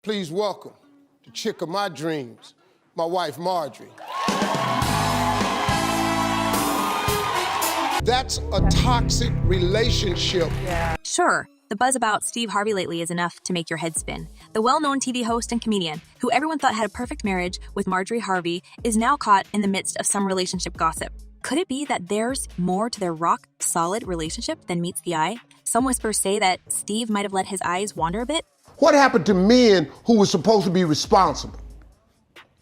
Please welcome the chick of my dreams, my wife, Marjorie. That's a toxic relationship. Yeah. Sure, the buzz about Steve Harvey lately is enough to make your head spin. The well-known TV host and comedian, who everyone thought had a perfect marriage with Marjorie Harvey, is now caught in the midst of some relationship gossip. Could it be that there's more to their rock-solid relationship than meets the eye? Some whispers say that Steve might have let his eyes wander a bit. What happened to men who were supposed to be responsible?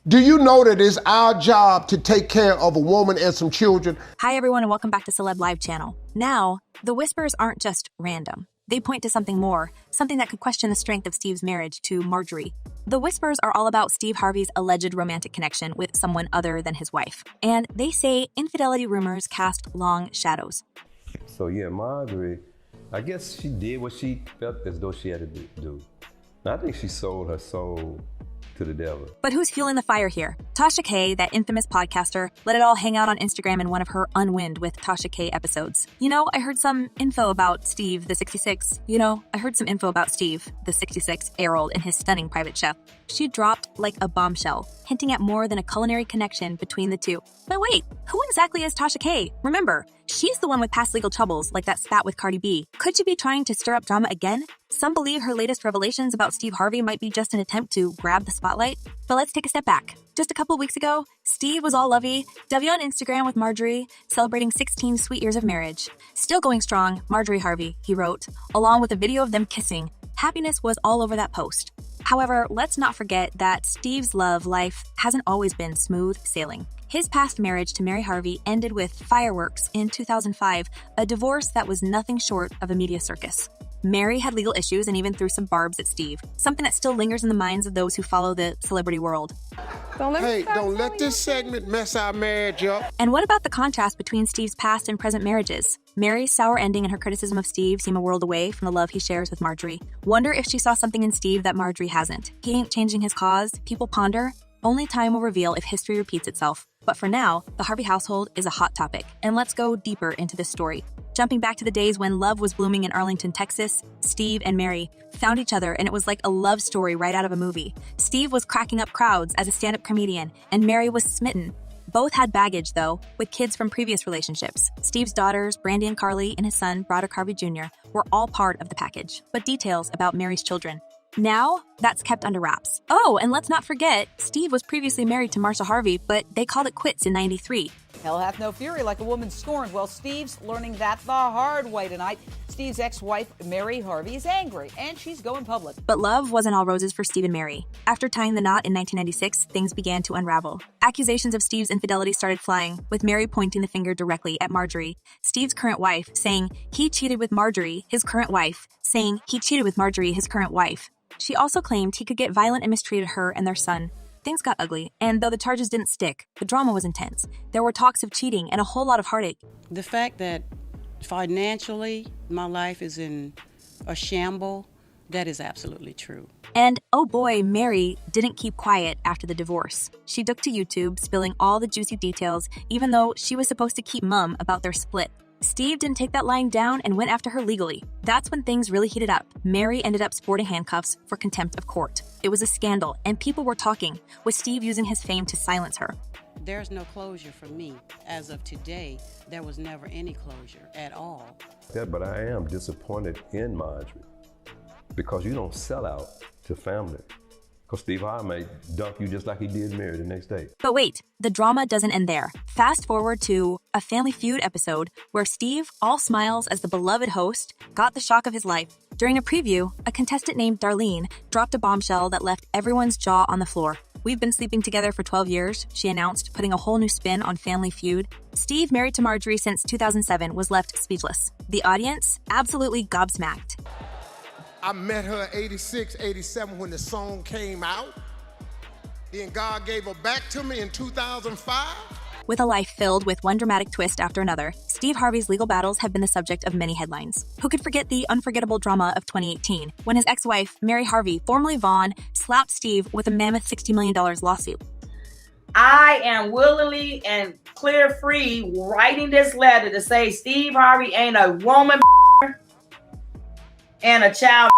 Do you know that it's our job to take care of a woman and some children? Hi everyone and welcome back to Celeb Live Channel. Now, the whispers aren't just random. They point to something more, something that could question the strength of Steve's marriage to Marjorie. The whispers are all about Steve Harvey's alleged romantic connection with someone other than his wife. And they say infidelity rumors cast long shadows. So yeah, Marjorie, I guess she did what she felt as though she had to do. I think she sold her soul to the devil. But who's fueling the fire here? Tasha K, that infamous podcaster, let it all hang out on Instagram in one of her Unwind with Tasha K episodes. You know, I heard some info about Steve, the 66-year-old and his stunning private chef. She dropped like a bombshell, hinting at more than a culinary connection between the two. But wait, who exactly is Tasha K? Remember, she's the one with past legal troubles like that spat with Cardi B. Could she be trying to stir up drama again? Some believe her latest revelations about Steve Harvey might be just an attempt to grab the spotlight. But let's take a step back. Just a couple weeks ago, Steve was all lovey-dovey on Instagram with Marjorie, celebrating 16 sweet years of marriage. Still going strong, Marjorie Harvey, he wrote, along with a video of them kissing. Happiness was all over that post. However, let's not forget that Steve's love life hasn't always been smooth sailing. His past marriage to Mary Harvey ended with fireworks in 2005, a divorce that was nothing short of a media circus. Mary had legal issues and even threw some barbs at Steve, something that still lingers in the minds of those who follow the celebrity world. Don't let this segment mess our marriage up. And what about the contrast between Steve's past and present marriages? Mary's sour ending and her criticism of Steve seem a world away from the love he shares with Marjorie. Wonder if she saw something in Steve that Marjorie hasn't. He ain't changing his cause. People ponder. Only time will reveal if history repeats itself. But for now, the Harvey household is a hot topic. And let's go deeper into this story. Jumping back to the days when love was blooming in Arlington, Texas, Steve and Mary found each other and it was like a love story right out of a movie. Steve was cracking up crowds as a stand-up comedian and Mary was smitten. Both had baggage, though, with kids from previous relationships. Steve's daughters, Brandy and Carly, and his son, Broderick Harvey Jr., were all part of the package. But details about Mary's children. Now, that's kept under wraps. Oh, and let's not forget, Steve was previously married to Marcia Harvey, but they called it quits in '93. Hell hath no fury like a woman scorned. Well, Steve's learning that the hard way tonight. Steve's ex-wife, Mary Harvey, is angry, and she's going public. But love wasn't all roses for Steve and Mary. After tying the knot in 1996, things began to unravel. Accusations of Steve's infidelity started flying, with Mary pointing the finger directly at Marjorie, Steve's current wife, saying he cheated with Marjorie, his current wife. She also claimed he could get violent and mistreated her and their son. Things got ugly, and though the charges didn't stick, the drama was intense. There were talks of cheating and a whole lot of heartache. The fact that financially my life is in a shamble, that is absolutely true. And oh boy, Mary didn't keep quiet after the divorce. She took to YouTube, spilling all the juicy details, even though she was supposed to keep mum about their split. Steve didn't take that lying down and went after her legally. That's when things really heated up. Mary ended up sporting handcuffs for contempt of court. It was a scandal, and people were talking, with Steve using his fame to silence her. There's no closure for me. As of today, there was never any closure at all. Yeah, but I am disappointed in Marjorie because you don't sell out to family. Because Steve Harvey may dump you just like he did Mary the next day. But wait, the drama doesn't end there. Fast forward to a Family Feud episode where Steve, all smiles as the beloved host, got the shock of his life. During a preview, a contestant named Darlene dropped a bombshell that left everyone's jaw on the floor. "We've been sleeping together for 12 years, she announced, putting a whole new spin on Family Feud. Steve, married to Marjorie since 2007, was left speechless. The audience absolutely gobsmacked. I met her 86, 87 when the song came out. Then God gave her back to me in 2005. With a life filled with one dramatic twist after another, Steve Harvey's legal battles have been the subject of many headlines. Who could forget the unforgettable drama of 2018, when his ex-wife, Mary Harvey, formerly Vaughn, slapped Steve with a mammoth $60 million lawsuit. I am willingly and clear free writing this letter to say Steve Harvey ain't a woman and a child.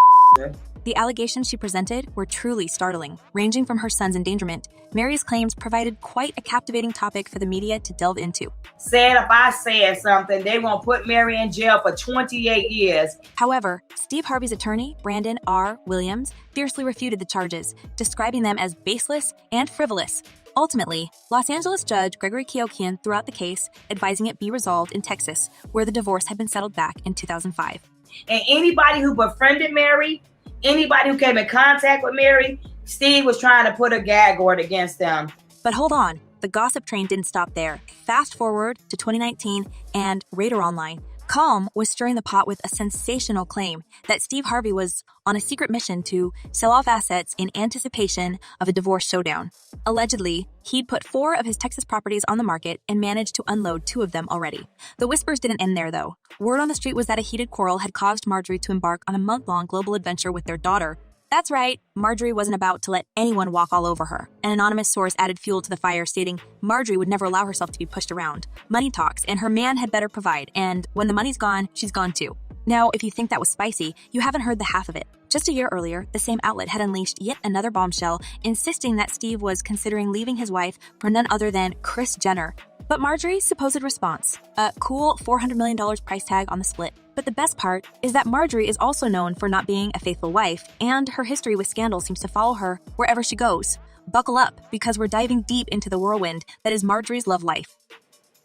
The allegations she presented were truly startling. Ranging from her son's endangerment, Mary's claims provided quite a captivating topic for the media to delve into. Said if I said something, they won't put Mary in jail for 28 years. However, Steve Harvey's attorney, Brandon R. Williams, fiercely refuted the charges, describing them as baseless and frivolous. Ultimately, Los Angeles Judge Gregory Keokian threw out the case, advising it be resolved in Texas, where the divorce had been settled back in 2005. And anybody who befriended Mary, anybody who came in contact with Mary, Steve was trying to put a gag order against them. But hold on, the gossip train didn't stop there. Fast forward to 2019 and Radar Online. Calm was stirring the pot with a sensational claim that Steve Harvey was on a secret mission to sell off assets in anticipation of a divorce showdown. Allegedly, he'd put 4 of his Texas properties on the market and managed to unload 2 of them already. The whispers didn't end there, though. Word on the street was that a heated quarrel had caused Marjorie to embark on a month-long global adventure with their daughter. That's right, Marjorie wasn't about to let anyone walk all over her. An anonymous source added fuel to the fire, stating Marjorie would never allow herself to be pushed around. Money talks, and her man had better provide, and when the money's gone, she's gone too. Now, if you think that was spicy, you haven't heard the half of it. Just a year earlier, the same outlet had unleashed yet another bombshell, insisting that Steve was considering leaving his wife for none other than Kris Jenner. But Marjorie's supposed response, a cool $400 million price tag on the split. But the best part is that Marjorie is also known for not being a faithful wife, and her history with scandal seems to follow her wherever she goes. Buckle up, because we're diving deep into the whirlwind that is Marjorie's love life.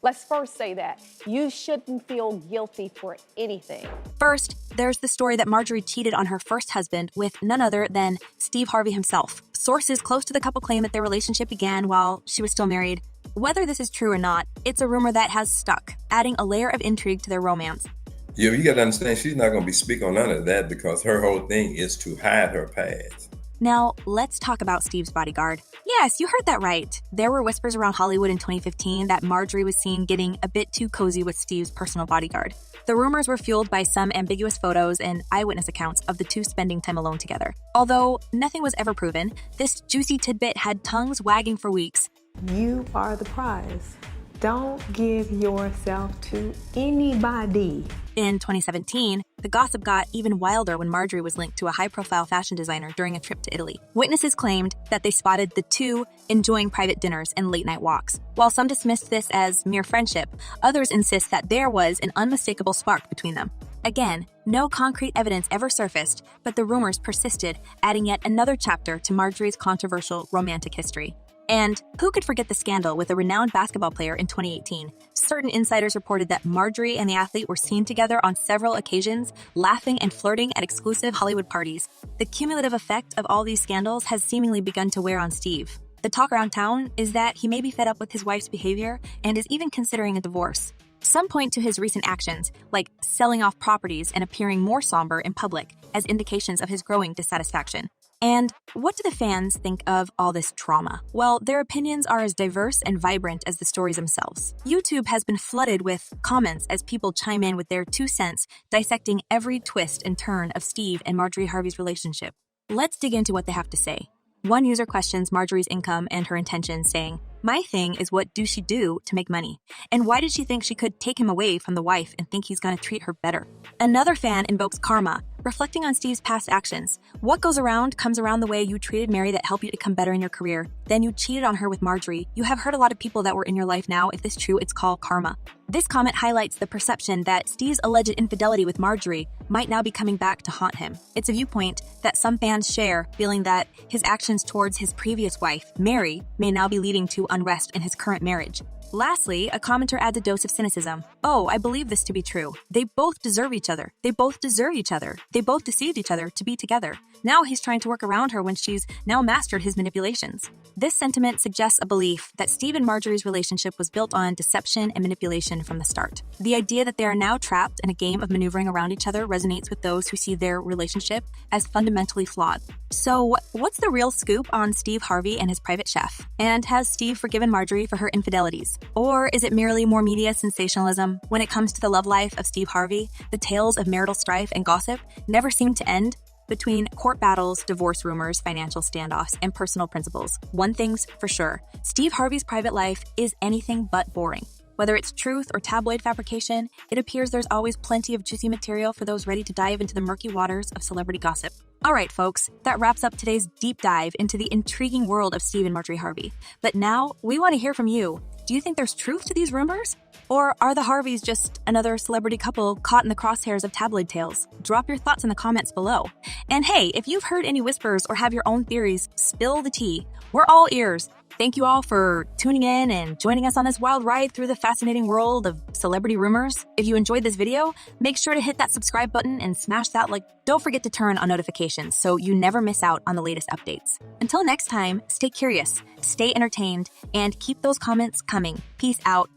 Let's first say that you shouldn't feel guilty for anything. First, there's the story that Marjorie cheated on her first husband with none other than Steve Harvey himself. Sources close to the couple claim that their relationship began while she was still married. Whether this is true or not, it's a rumor that has stuck, adding a layer of intrigue to their romance. Yeah, you got to understand, she's not going to be speaking on none of that because her whole thing is to hide her past. Now, let's talk about Steve's bodyguard. Yes, you heard that right. There were whispers around Hollywood in 2015 that Marjorie was seen getting a bit too cozy with Steve's personal bodyguard. The rumors were fueled by some ambiguous photos and eyewitness accounts of the two spending time alone together. Although nothing was ever proven, this juicy tidbit had tongues wagging for weeks. You are the prize. Don't give yourself to anybody. In 2017, the gossip got even wilder when Marjorie was linked to a high-profile fashion designer during a trip to Italy. Witnesses claimed that they spotted the two enjoying private dinners and late-night walks. While some dismissed this as mere friendship, others insist that there was an unmistakable spark between them. Again, no concrete evidence ever surfaced, but the rumors persisted, adding yet another chapter to Marjorie's controversial romantic history. And who could forget the scandal with a renowned basketball player in 2018? Certain insiders reported that Marjorie and the athlete were seen together on several occasions, laughing and flirting at exclusive Hollywood parties. The cumulative effect of all these scandals has seemingly begun to wear on Steve. The talk around town is that he may be fed up with his wife's behavior and is even considering a divorce. Some point to his recent actions, like selling off properties and appearing more somber in public, as indications of his growing dissatisfaction. And what do the fans think of all this trauma? Well, their opinions are as diverse and vibrant as the stories themselves. YouTube has been flooded with comments as people chime in with their 2 cents, dissecting every twist and turn of Steve and Marjorie Harvey's relationship. Let's dig into what they have to say. One user questions Marjorie's income and her intentions, saying, "My thing is, what do she do to make money? And why did she think she could take him away from the wife and think he's going to treat her better?" Another fan invokes karma, reflecting on Steve's past actions. What goes around comes around. The way you treated Mary that helped you to become better in your career. Then you cheated on her with Marjorie. You have hurt a lot of people that were in your life now. If this is true, it's called karma. This comment highlights the perception that Steve's alleged infidelity with Marjorie might now be coming back to haunt him. It's a viewpoint that some fans share, feeling that his actions towards his previous wife, Mary, may now be leading to unrest in his current marriage. Lastly, a commenter adds a dose of cynicism. "Oh, I believe this to be true. They both deserve each other. They both deserve each other. They both deceived each other to be together. Now he's trying to work around her when she's now mastered his manipulations." This sentiment suggests a belief that Steve and Marjorie's relationship was built on deception and manipulation from the start. The idea that they are now trapped in a game of maneuvering around each other resonates with those who see their relationship as fundamentally flawed. So, what's the real scoop on Steve Harvey and his private chef? And has Steve forgiven Marjorie for her infidelities? Or is it merely more media sensationalism? When it comes to the love life of Steve Harvey, the tales of marital strife and gossip never seem to end. Between court battles, divorce rumors, financial standoffs, and personal principles, one thing's for sure: Steve Harvey's private life is anything but boring. Whether it's truth or tabloid fabrication, it appears there's always plenty of juicy material for those ready to dive into the murky waters of celebrity gossip. All right, folks, that wraps up today's deep dive into the intriguing world of Steve and Marjorie Harvey. But now we want to hear from you. Do you think there's truth to these rumors? Or are the Harveys just another celebrity couple caught in the crosshairs of tabloid tales? Drop your thoughts in the comments below. And hey, if you've heard any whispers or have your own theories, spill the tea. We're all ears. Thank you all for tuning in and joining us on this wild ride through the fascinating world of celebrity rumors. If you enjoyed this video, make sure to hit that subscribe button and smash that like. Don't forget to turn on notifications so you never miss out on the latest updates. Until next time, stay curious, stay entertained, and keep those comments coming. Peace out.